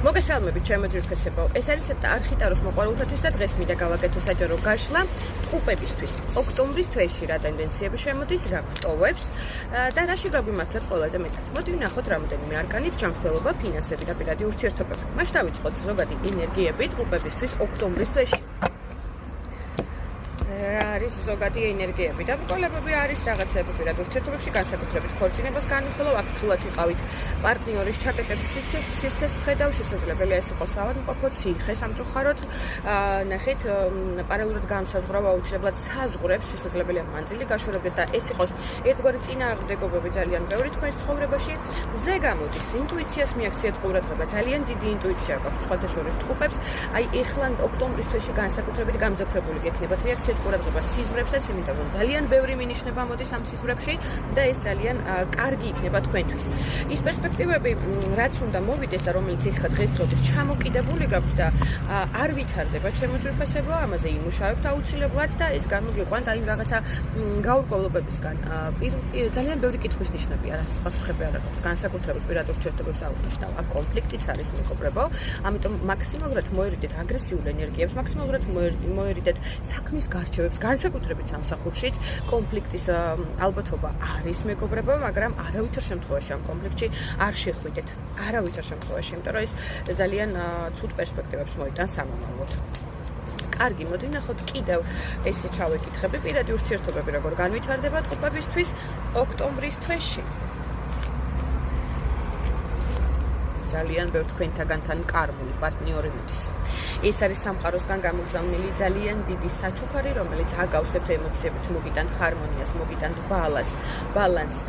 მოგესალმებით ჩემო ძვირფესებო. ეს არის არხიტაროს მოყვარულთათვის და დღეს მინდა გავაკეთო საჯარო გაშლა ტყუპებისთვის. ოქტომბრის თვეში რა ტენდენციები შემოდის, რა გვტოვებს და რაში გაგვიმართლებს ყველაზე მეტად. მოდი ვნახოთ რამოდენიმე არკანით ჯანმრთელობა, ფინანსები და პირადი ურთიერთობები. მაშ დავიწყოთ ზოგადი ენერგიები ტყუპებისთვის ოქტომბრის თვეში. არის ზოგადი ენერგიები და ბრკოლებები არის რაღაცები პირად ურთიერთობებში განსაკუთრებით ქორწინებას განვიხილავ, აქ თულად იყავით პარტნიორის ჩაკეტებს სივრცეს ვხედავ, შესაძლებელია ეს იყოს ავადმყოფო, ციხე სამწუხაროდ, ნახეთ პარალელურად განსაზღვრავ აუცილებლად საზღვრებს, შესაძლებელია მანძილი გაშორებდეთ და ეს იყოს ერთგვარი წინააღმდეგობები ძალიან ბევრი თქვენს ცხოვრებაში. ზე გამოდის ინტუიციას მიაქციეთ ყურადღება, ძალიან დიდი ინტუიცია გაქვთ სხვათა შორის ტყუპებს, აი ეხლა ოქტომბრის თვეში განსაკუთრებით გამძაფრებული გექნებათ მიაქციეთ ყურადღება სიზმრებსაც, იმიტომ რომ ძალიან ბევრი მინიშნება მოდის ამ სიზმრებში და ეს ძალიან კარგი იქნება თქვენთვის. ის პერსპექტივები, რაც უნდა მოვიდეს და რომელიც ეხლა დღესდღეობით ჩამოკიდებული გაქვთ და არ ვითარდება ჩემო ძვირფესებო, ამაზე იმუშავებთ აუცილებლად და ეს გამოგიყვანთ აი რაღაცა გაურკვევლობებისგან. ძალიან ბევრი კითხვის ნიშნებია, რასაც პასუხები არ აქვს. განსაკუთრებით პირად ურთიერთობებს აუნიშნავ. აქ კონფლიქტიც არის მეგობრებო, ამიტომ მაქსიმალურად მოერიდეთ აგრესიულ ენერგიებს, მაქსიმალურად მოერიდეთ საქმის გარჩევებს, განსაკუთრებით სამსახურშიც კონფლიქტის ალბათობა არის მეგობრებო, მაგრამ არავითარ შემთხვევაში ამ კონფლიქტში არ შეხვიდეთ. არავითარ შემთხვევაში, იმიტომ რომ ეს ძალიან ცუდ პერსპექტივებს მოიტანს სამომავლოდ. კარგი, მოდი ვნახოთ კიდევ ესე ჩავეკითხები პირადი ურთიერთობები როგორ განვითარდება ტყუპებისთვის ოქტომბრის თვეში. ძალიან ბევრ თქვენთაგანთან კარმული პარტნიორი მიდის. ეს არის სამყაროსგან გამოგზავნილი ძალიან დიდი საჩუქარი, რომელიც აგავსებთ ემოციებით, მოგიტანთ ჰარმონიას, მოგიტანთ ბალანსს,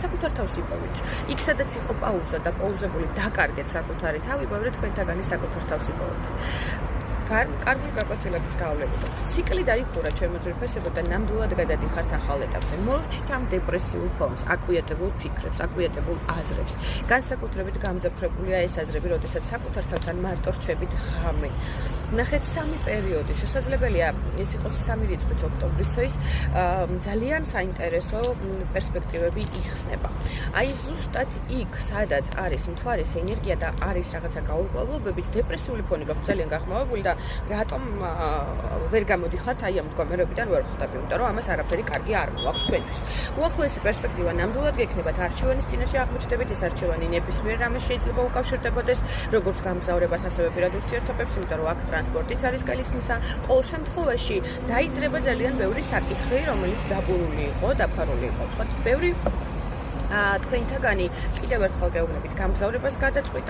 საკუთარ თავს იპოვეთ. იქ სადაც იყო პაუზა და პაუზებული დაკარგეთ საკუთარი თავი, ბევრი თქვენთაგანი საკუთარ თავს იპოვეთ. კარგული გაკვეთილებით გავლენით. ციკლი დაიხურა ჩემო ძვირფესებო და ნამდვილად გადადიხართ ახალ ეტაპზე. მორჩით ამ დეპრესიულ ფონს, აკვიატებულ ფიქრებს, აკვიატებულ აზრებს. განსაკუთრებით გამძაფრებულია ეს აზრები, როდესაც საკუთარ თავთან მარტო რჩებით ღამე. ნახეთ სამი პერიოდი, შესაძლებელია ეს იყოს სამი რიცხვიც ოქტომბრის თვეში, ძალიან საინტერესო პერსპექტივები იხსნება. აი ზუსტად იქ, სადაც არის მთვარის ენერგია და არის რაღაცა გაურკვევლობებით, დეპრესიული ფონი გაქვს ძალიან გაღრმავებული და რატომ ვერ გამოდიხართ აი ამ მდგომარეობიდან ვერ ხვდები, იმიტომ რომ ამას არაფერი კარგი არ მოაქვს თქვენთვის. უახლოესი პერსპექტივა ნამდვილად გექნებათ არჩევანის წინაშე აღმოჩნდებით, ეს არჩევანი ნებისმიერ რამეს შეიძლება უკავშირდებოდეს, როგორც გამგზავრებას, ასევე პირად ურთიერთობებს, იმიტომ რომ აქ ტრანსპორტიც არის კალისმისა. ყოველ შემთხვევაში დაიძრება ძალიან ბევრი საკითხი, რომელიც დაბურული იყო, დაფარული იყო. სხვა ბევრი თქვენთაგანი კიდევ ერთხელ გეუბნებით გამგზავრებას გადაწყვიტა.